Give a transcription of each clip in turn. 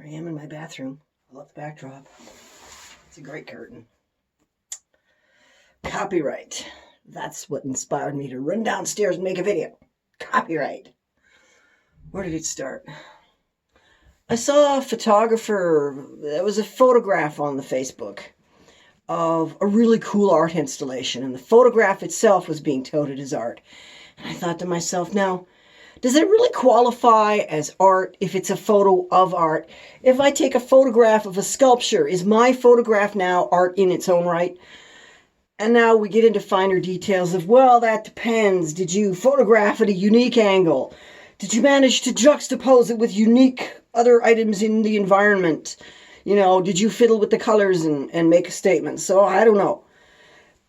I am in my bathroom. I love the backdrop. It's a great curtain. Copyright. That's what inspired me to run downstairs and make a video. Copyright. Where did it start? I saw a photographer. There was a photograph on the Facebook of a really cool art installation, and the photograph itself was being touted as art. And I thought to myself, now, does it really qualify as art if it's a photo of art? If I take a photograph of a sculpture, is my photograph now art in its own right? And now we get into finer details of, well, that depends. Did you photograph at a unique angle? Did you manage to juxtapose it with unique other items in the environment? You know, did you fiddle with the colors and make a statement? So I don't know.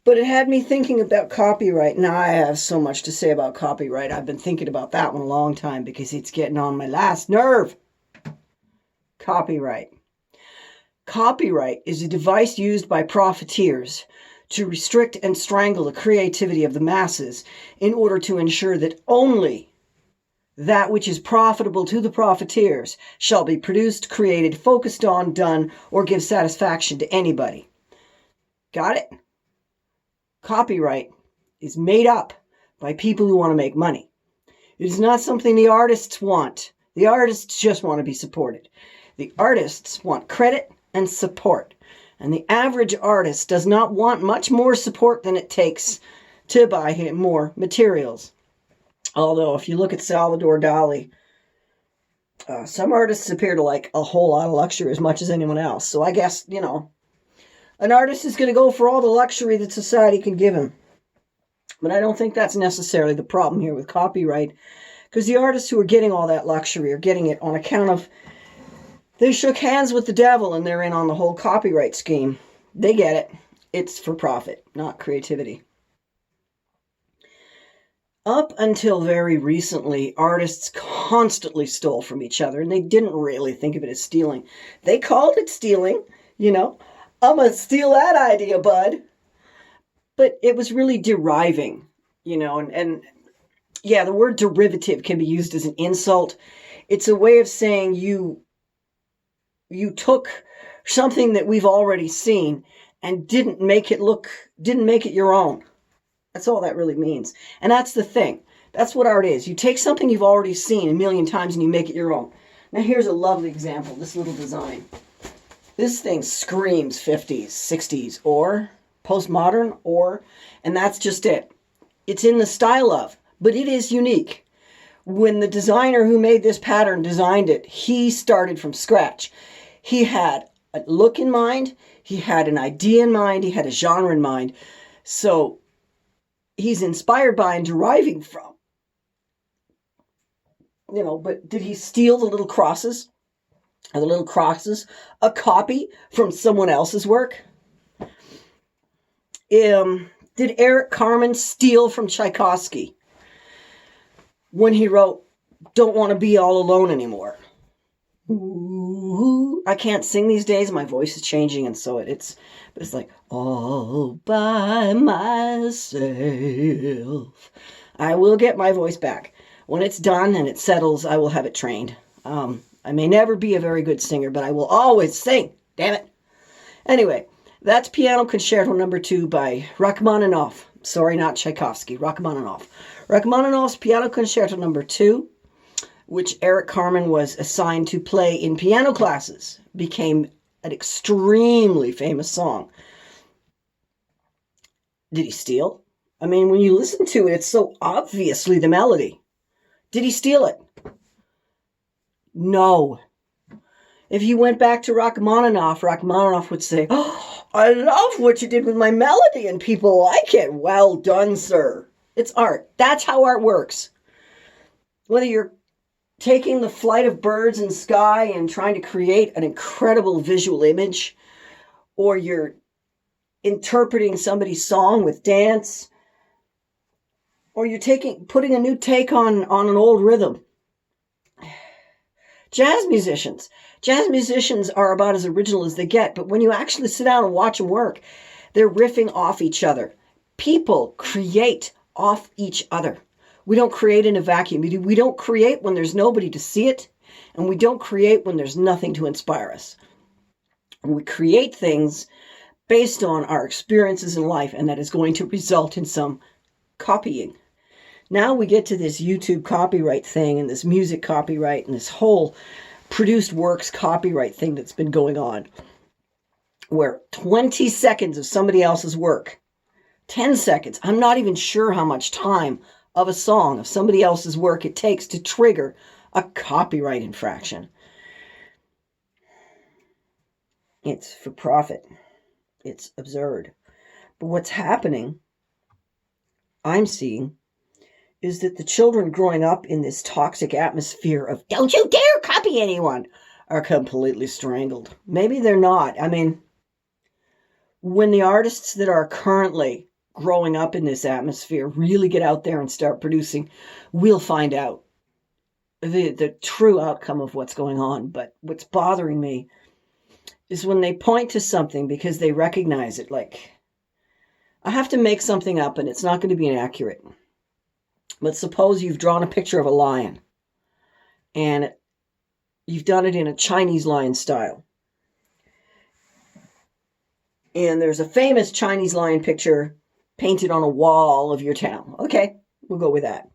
But it had me thinking about copyright. Now, I have so much to say about copyright. I've been thinking about that one a long time because it's getting on my last nerve. Copyright. Copyright is a device used by profiteers to restrict and strangle the creativity of the masses in order to ensure that only that which is profitable to the profiteers shall be produced, created, focused on, done, or give satisfaction to anybody. Got it? Copyright is made up by people who want to make money. It is not something the artists want. The artists just want to be supported. The artists want credit and support. And the average artist does not want much more support than it takes to buy him more materials. Although, if you look at Salvador Dali, some artists appear to like a whole lot of luxury as much as anyone else. So I guess, you know, an artist is going to go for all the luxury that society can give him. But I don't think that's necessarily the problem here with copyright, because the artists who are getting all that luxury are getting it on account of they shook hands with the devil and they're in on the whole copyright scheme. They get it. It's for profit, not creativity. Up until very recently, artists constantly stole from each other, and they didn't really think of it as stealing. They called it stealing, you know. I'm going to steal that idea, bud. But it was really deriving, you know, and yeah, the word derivative can be used as an insult. It's a way of saying you took something that we've already seen and didn't make it your own. That's all that really means. And that's the thing. That's what art is. You take something you've already seen a million times and you make it your own. Now here's a lovely example, this little design. This thing screams 50s, 60s, or postmodern, and that's just it. It's in the style of, but it is unique. When the designer who made this pattern designed it, he started from scratch. He had a look in mind, he had an idea in mind, he had a genre in mind. So he's inspired by and deriving from, you know, but did he steal the little crosses? Are the little crosses a copy from someone else's work? Did Eric Carmen steal from Tchaikovsky when he wrote Don't Want to Be All Alone Anymore? Ooh, I can't sing these days. My voice is changing, and so it's like all by myself. I will get my voice back. When it's done and it settles, I will have it trained. I may never be a very good singer, but I will always sing. Damn it. Anyway, that's Piano Concerto No. 2 by Rachmaninoff. Sorry, not Tchaikovsky. Rachmaninoff. Rachmaninoff's Piano Concerto No. 2, which Eric Carmen was assigned to play in piano classes, became an extremely famous song. Did he steal? I mean, when you listen to it, it's so obviously the melody. Did he steal it? No. If you went back to Rachmaninoff would say, "Oh, I love what you did with my melody and people like it. Well done, sir." It's art. That's how art works. Whether you're taking the flight of birds in sky and trying to create an incredible visual image, or you're interpreting somebody's song with dance, or you're putting a new take on an old rhythm. Jazz musicians are about as original as they get, but when you actually sit down and watch them work, they're riffing off each other. People create off each other. We don't create in a vacuum. We don't create when there's nobody to see it. And we don't create when there's nothing to inspire us. We create things based on our experiences in life, and that is going to result in some copying. Now we get to this YouTube copyright thing and this music copyright and this whole produced works copyright thing that's been going on, where 20 seconds of somebody else's work, 10 seconds, I'm not even sure how much time of a song of somebody else's work it takes to trigger a copyright infraction. It's for profit. It's absurd. But what's happening, I'm seeing, is that the children growing up in this toxic atmosphere of "don't you dare copy anyone" are completely strangled. Maybe they're not. I mean, when the artists that are currently growing up in this atmosphere really get out there and start producing, we'll find out the true outcome of what's going on. But what's bothering me is when they point to something because they recognize it. Like, I have to make something up and it's not going to be inaccurate. But suppose you've drawn a picture of a lion and you've done it in a Chinese lion style. And there's a famous Chinese lion picture painted on a wall of your town. Okay, we'll go with that.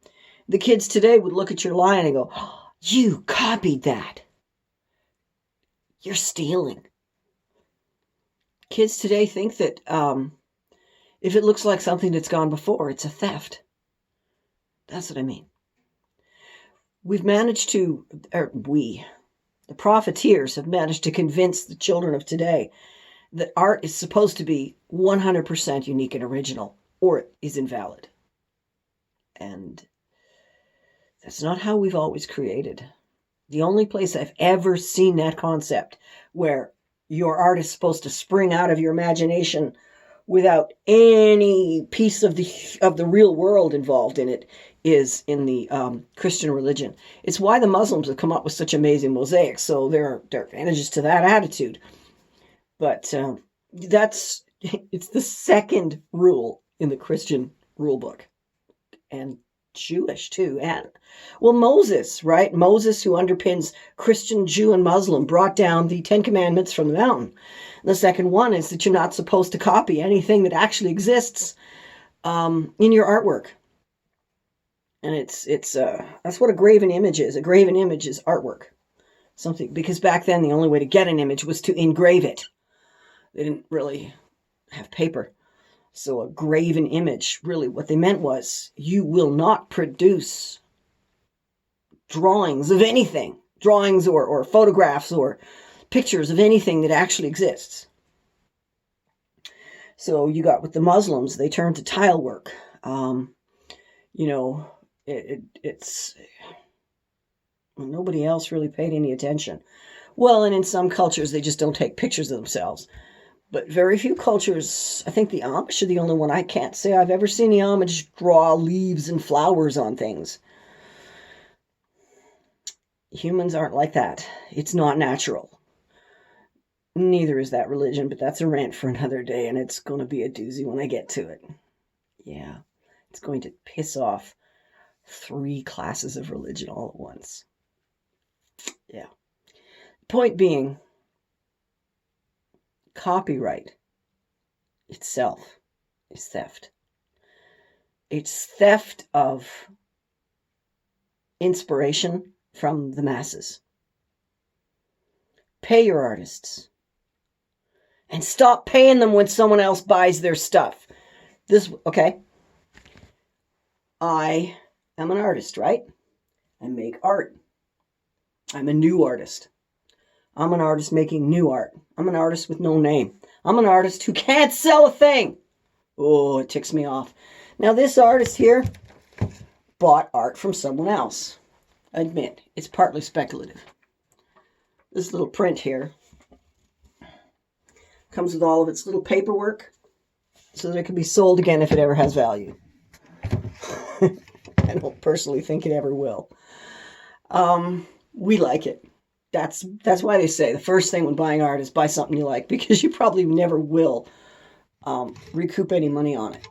The kids today would look at your lion and go, "Oh, you copied that. You're stealing." Kids today think that if it looks like something that's gone before, it's a theft. That's what I mean. We've managed to, the profiteers have managed to convince the children of today that art is supposed to be 100% unique and original, or it is invalid. And that's not how we've always created. The only place I've ever seen that concept where your art is supposed to spring out of your imagination without any piece of the real world involved in it is in the Christian religion. It's why the Muslims have come up with such amazing mosaics. So there are advantages to that attitude. But it's the second rule in the Christian rule book, and Jewish too. And well, Moses, right? Moses, who underpins Christian, Jew, and Muslim, brought down the 10 Commandments from the mountain. And the second one is that you're not supposed to copy anything that actually exists in your artwork. And it's that's what a graven image is. A graven image is artwork. Something, because back then the only way to get an image was to engrave it. They didn't really have paper. So a graven image, really what they meant was, you will not produce drawings of anything, drawings or photographs or pictures of anything that actually exists. So you got with the Muslims, they turned to tile work. It's nobody else really paid any attention. Well, and in some cultures, they just don't take pictures of themselves. But very few cultures, I think the Amish are the only one I can't say I've ever seen the Amish draw leaves and flowers on things. Humans aren't like that. It's not natural. Neither is that religion, but that's a rant for another day, and it's going to be a doozy when I get to it. Yeah, it's going to piss off 3 classes of religion all at once. Yeah. Point being, copyright itself is theft. It's theft of inspiration from the masses. Pay your artists. And stop paying them when someone else buys their stuff. Okay? I am an artist, right? I make art. I'm a new artist. I'm an artist making new art. I'm an artist with no name. I'm an artist who can't sell a thing. Oh, it ticks me off. Now, this artist here bought art from someone else. Admit, it's partly speculative. This little print here comes with all of its little paperwork so that it can be sold again if it ever has value. I don't personally think it ever will. We like it. That's why they say the first thing when buying art is buy something you like, because you probably never will recoup any money on it.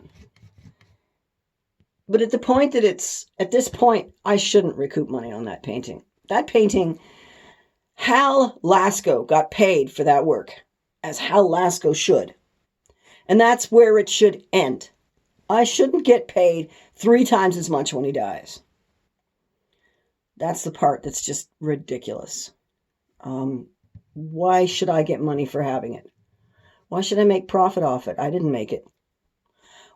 But at this point, I shouldn't recoup money on that painting. That painting Hal Lasko got paid for that work, as Hal Lasko should. And that's where it should end. I shouldn't get paid 3 times as much when he dies. That's the part that's just ridiculous. Why should I get money for having it? Why should I make profit off it? I didn't make it.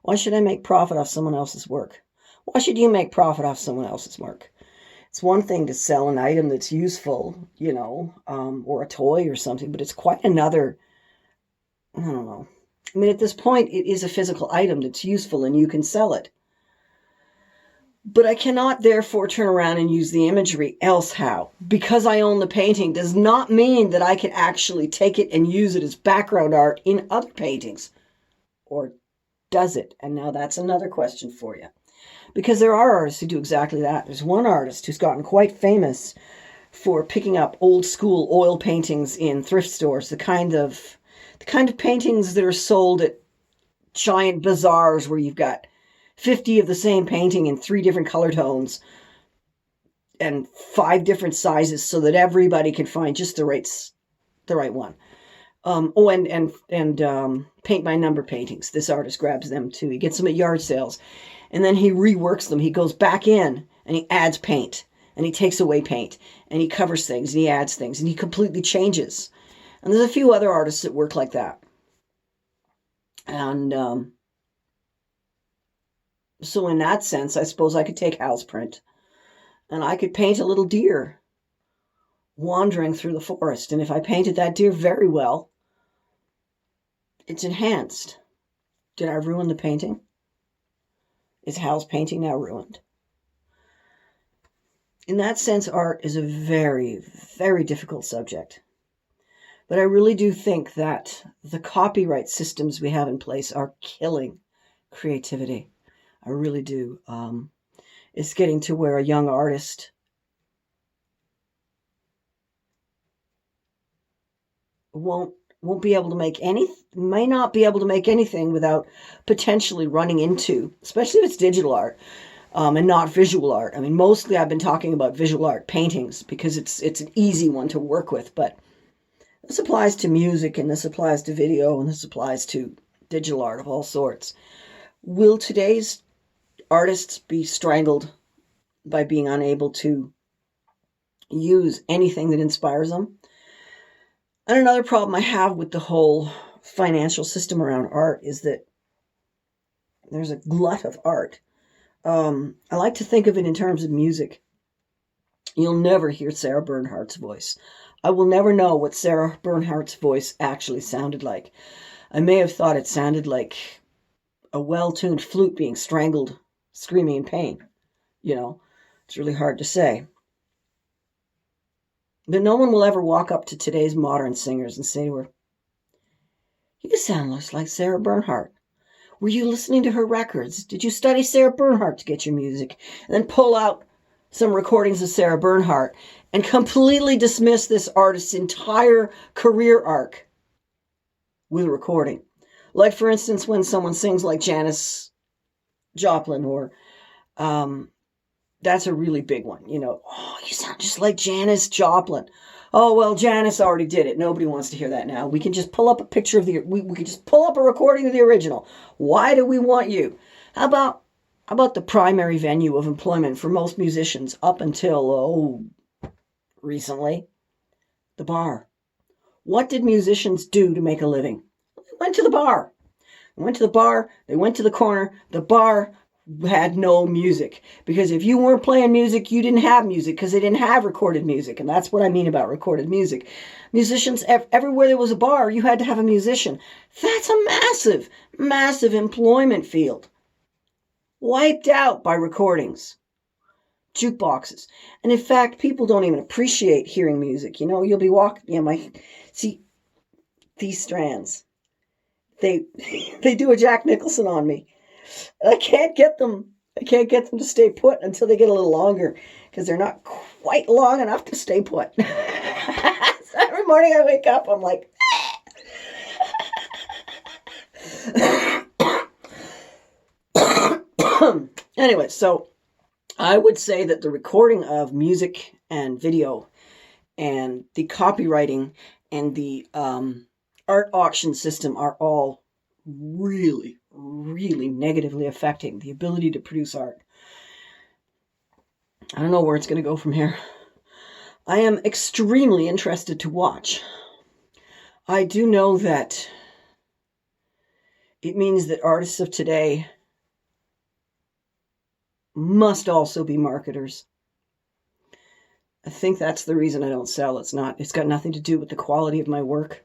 Why should I make profit off someone else's work? Why should you make profit off someone else's work? It's one thing to sell an item that's useful, or a toy or something, but it's quite another, I don't know. I mean, at this point, it is a physical item that's useful and you can sell it. But I cannot therefore turn around and use the imagery else how. Because I own the painting does not mean that I can actually take it and use it as background art in other paintings. Or does it? And now that's another question for you. Because there are artists who do exactly that. There's one artist who's gotten quite famous for picking up old school oil paintings in thrift stores, the kind of paintings that are sold at giant bazaars where you've got 50 of the same painting in 3 different color tones and 5 different sizes so that everybody can find just the right one. And paint by number paintings. This artist grabs them too. He gets them at yard sales and then he reworks them. He goes back in and he adds paint and he takes away paint and he covers things and he adds things and he completely changes. And there's a few other artists that work like that. And so in that sense, I suppose I could take Hal's print and I could paint a little deer wandering through the forest. And if I painted that deer very well, it's enhanced. Did I ruin the painting? Is Hal's painting now ruined? In that sense, art is a very, very difficult subject. But I really do think that the copyright systems we have in place are killing creativity. I really do. It's getting to where a young artist may not be able to make anything without potentially running into, especially if it's digital art, and not visual art. I mean, mostly I've been talking about visual art paintings because it's an easy one to work with, but this applies to music, and this applies to video, and this applies to digital art of all sorts. Will today's artists be strangled by being unable to use anything that inspires them? And another problem I have with the whole financial system around art is that there's a glut of art. I like to think of it in terms of music. You'll never hear Sarah Bernhardt's voice. I will never know what Sarah Bernhardt's voice actually sounded like. I may have thought it sounded like a well-tuned flute being strangled, screaming in pain. It's really hard to say. But no one will ever walk up to today's modern singers and say to her, "You sound just like Sarah Bernhardt. Were you listening to her records? Did you study Sarah Bernhardt to get your music?" And then pull out some recordings of Sarah Bernhardt and completely dismiss this artist's entire career arc with a recording. Like, for instance, when someone sings like Janis Joplin, or that's a really big one. "Oh, you sound just like Janis Joplin." Oh, well, Janis already did it. Nobody wants to hear that now. We can just pull up a picture of we can just pull up a recording of the original. Why do we want you? How about the primary venue of employment for most musicians up until, recently? The bar. What did musicians do to make a living? They went to the bar. They went to the corner. The bar had no music, because if you weren't playing music, you didn't have music, because they didn't have recorded music. And that's what I mean about recorded music. Musicians, everywhere there was a bar, you had to have a musician. That's a massive, massive employment field, wiped out by recordings, jukeboxes. And in fact, people don't even appreciate hearing music. You'll be walking, see these strands, they do a Jack Nicholson on me. I can't get them to stay put until they get a little longer, because they're not quite long enough to stay put. So every morning I wake up, I'm like, anyway, so I would say that the recording of music and video and the copywriting and the art auction system are all really, really negatively affecting the ability to produce art. I don't know where it's going to go from here. I am extremely interested to watch. I do know that it means that artists of today must also be marketers. I think that's the reason I don't sell. It's got nothing to do with the quality of my work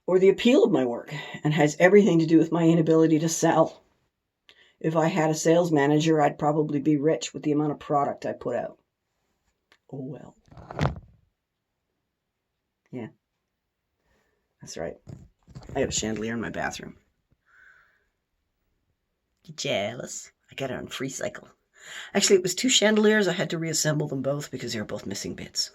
or the appeal of my work, and has everything to do with my inability to sell. If I had a sales manager, I'd probably be rich with the amount of product I put out. Oh well. Yeah. That's right. I got a chandelier in my bathroom. You jealous? I got it on FreeCycle. Actually, it was 2 chandeliers. I had to reassemble them both because they were both missing bits.